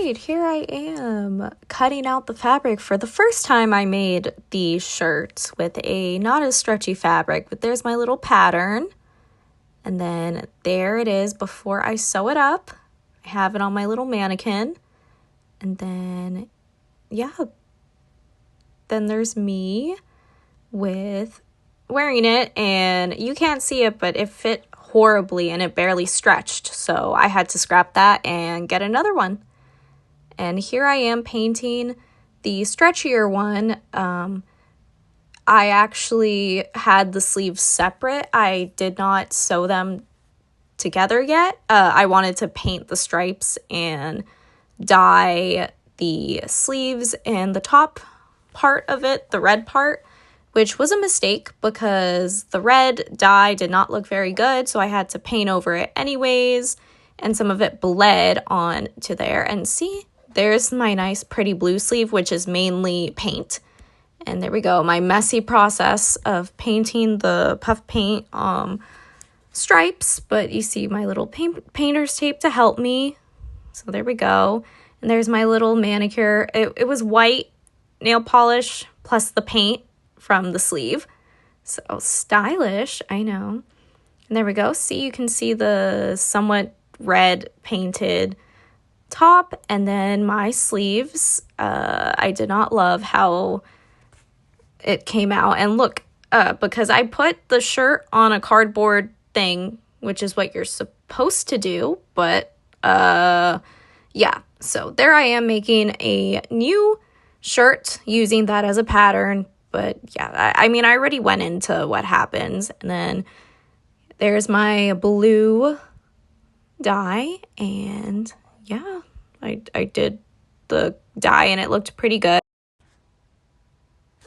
right, here I am cutting out the fabric for the first time. I made the shirt with a not as stretchy fabric, but there's my little pattern. And then there it is before I sew it up. I have it on my little mannequin. And then, yeah, then there's me with wearing it, and you can't see it, but it fit horribly and it barely stretched. So I had to scrap that and get another one. And here I am painting the stretchier one. I actually had the sleeves separate. I did not sew them together yet. I wanted to paint the stripes and dye the sleeves and the top part of it, the red part, which was a mistake because the red dye did not look very good. So I had to paint over it anyways. And some of it bled on to there. And see, there's my nice pretty blue sleeve, which is mainly paint. And there we go, my messy process of painting the puff paint stripes. But you see my little painter's tape to help me. So there we go. And there's my little manicure. It was white nail polish plus the paint from the sleeve. So stylish, I know. And there we go. See, you can see the somewhat red painted top, and then my sleeves. I did not love how it came out. And look, because I put the shirt on a cardboard thing, which is what you're supposed to do, but yeah, so there I am making a new shirt using that as a pattern. But yeah, I mean, I already went into what happens. And then there's my blue dye, and yeah, I did the dye and it looked pretty good.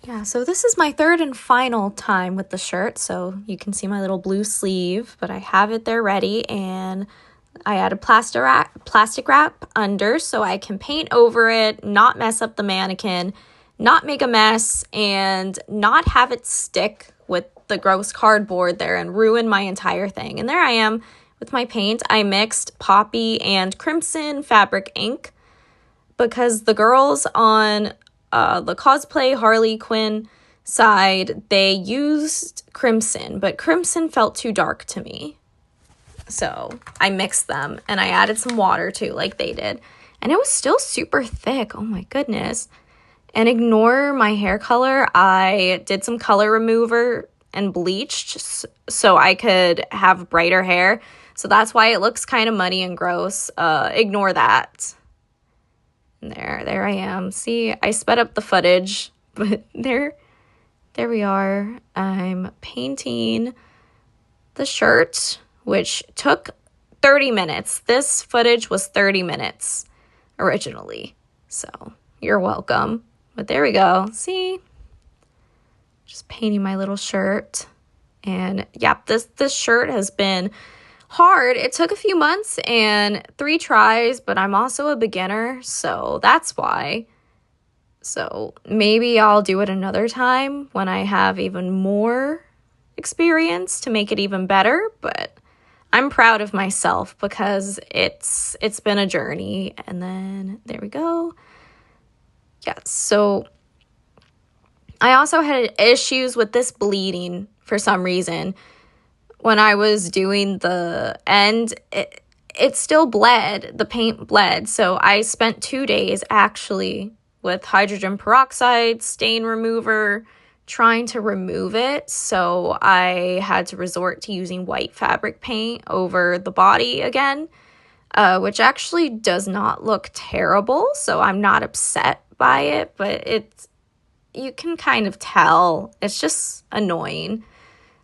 Yeah, so this is my third and final time with the shirt. So you can see my little blue sleeve, but I have it there ready, and I added plastic wrap under so I can paint over it, not mess up the mannequin, not make a mess, and not have it stick with the gross cardboard there and ruin my entire thing. And there I am with my paint. I mixed poppy and crimson fabric ink because the girls on the cosplay Harley Quinn side, they used crimson, but crimson felt too dark to me. So I mixed them, and I added some water too, like they did. And it was still super thick. Oh my goodness. And ignore my hair color. I did some color remover and bleached so I could have brighter hair. So that's why it looks kind of muddy and gross. Ignore that. And there I am. See, I sped up the footage, but there we are. I'm painting the shirt, which took 30 minutes. This footage was 30 minutes originally. So you're welcome. But there we go. See? Just painting my little shirt. And yeah, this shirt has been hard. It took a few months and 3 tries, but I'm also a beginner, so that's why. So maybe I'll do it another time when I have even more experience to make it even better, but I'm proud of myself because it's been a journey. And then there we go. Yeah, so I also had issues with this bleeding for some reason. When I was doing the end, it still bled. The paint bled. So I spent 2 days actually with hydrogen peroxide, stain remover, trying to remove it. So I had to resort to using white fabric paint over the body again, which actually does not look terrible. So I'm not upset by it, but you can kind of tell. It's just annoying.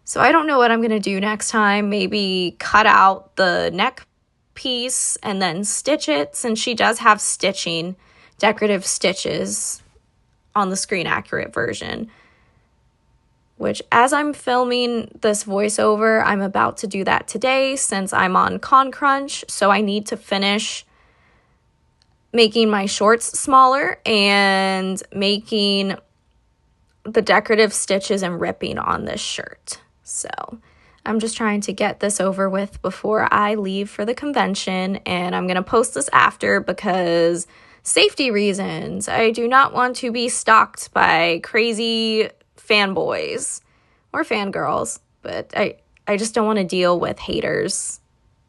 So I don't know what I'm going to do next time. Maybe cut out the neck piece and then stitch it, since she does have stitching, decorative stitches on the screen accurate version. Which, as I'm filming this voiceover, I'm about to do that today since I'm on Con Crunch. So I need to finish making my shorts smaller and making the decorative stitches and ripping on this shirt. So I'm just trying to get this over with before I leave for the convention, and I'm going to post this after because safety reasons. I do not want to be stalked by crazy fanboys or fangirls, but I just don't want to deal with haters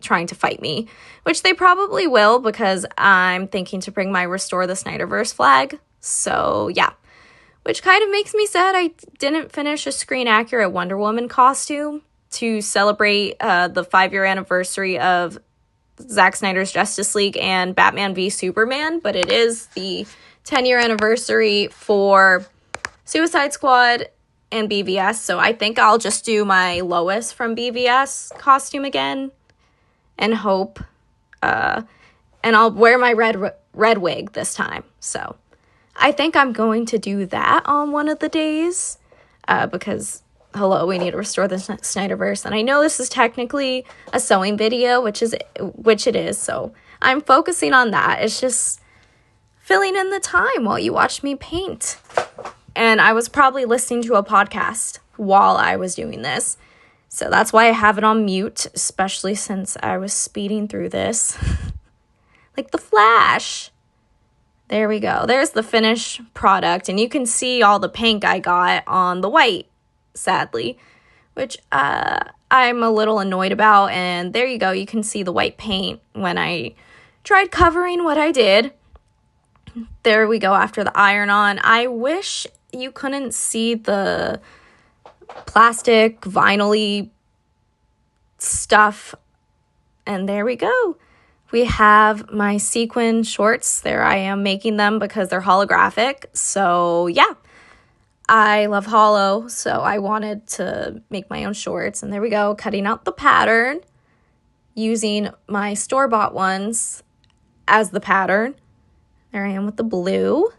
trying to fight me, which they probably will because I'm thinking to bring my Restore the Snyderverse flag. So yeah, which kind of makes me sad I didn't finish a screen accurate Wonder Woman costume to celebrate the 5-year anniversary of Zack Snyder's Justice League and Batman v Superman, but it is the 10-year anniversary for Suicide Squad and BVS, so I think I'll just do my Lois from BVS costume again and hope, and I'll wear my red wig this time. So I think I'm going to do that on one of the days, because hello, we need to restore the Snyderverse, and I know this is technically a sewing video, which it is, so I'm focusing on that. It's just filling in the time while you watch me paint. And I was probably listening to a podcast while I was doing this, so that's why I have it on mute, especially since I was speeding through this like the Flash. There we go. There's the finished product, and you can see all the pink I got on the white, sadly, which I'm a little annoyed about. And there you go. You can see the white paint when I tried covering what I did. There we go after the iron on. I wish you couldn't see the plastic vinyl-y stuff. And there we go. We have my sequin shorts. There I am making them because they're holographic. So yeah, I love holo, so I wanted to make my own shorts. And there we go, cutting out the pattern using my store-bought ones as the pattern. There I am with the blue.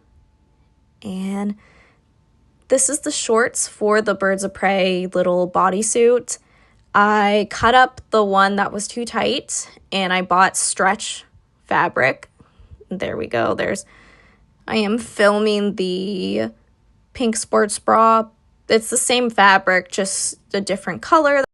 And this is the shorts for the Birds of Prey little bodysuit. I cut up the one that was too tight, and I bought stretch fabric. There we go. I am filming the pink sports bra. It's the same fabric, just a different color.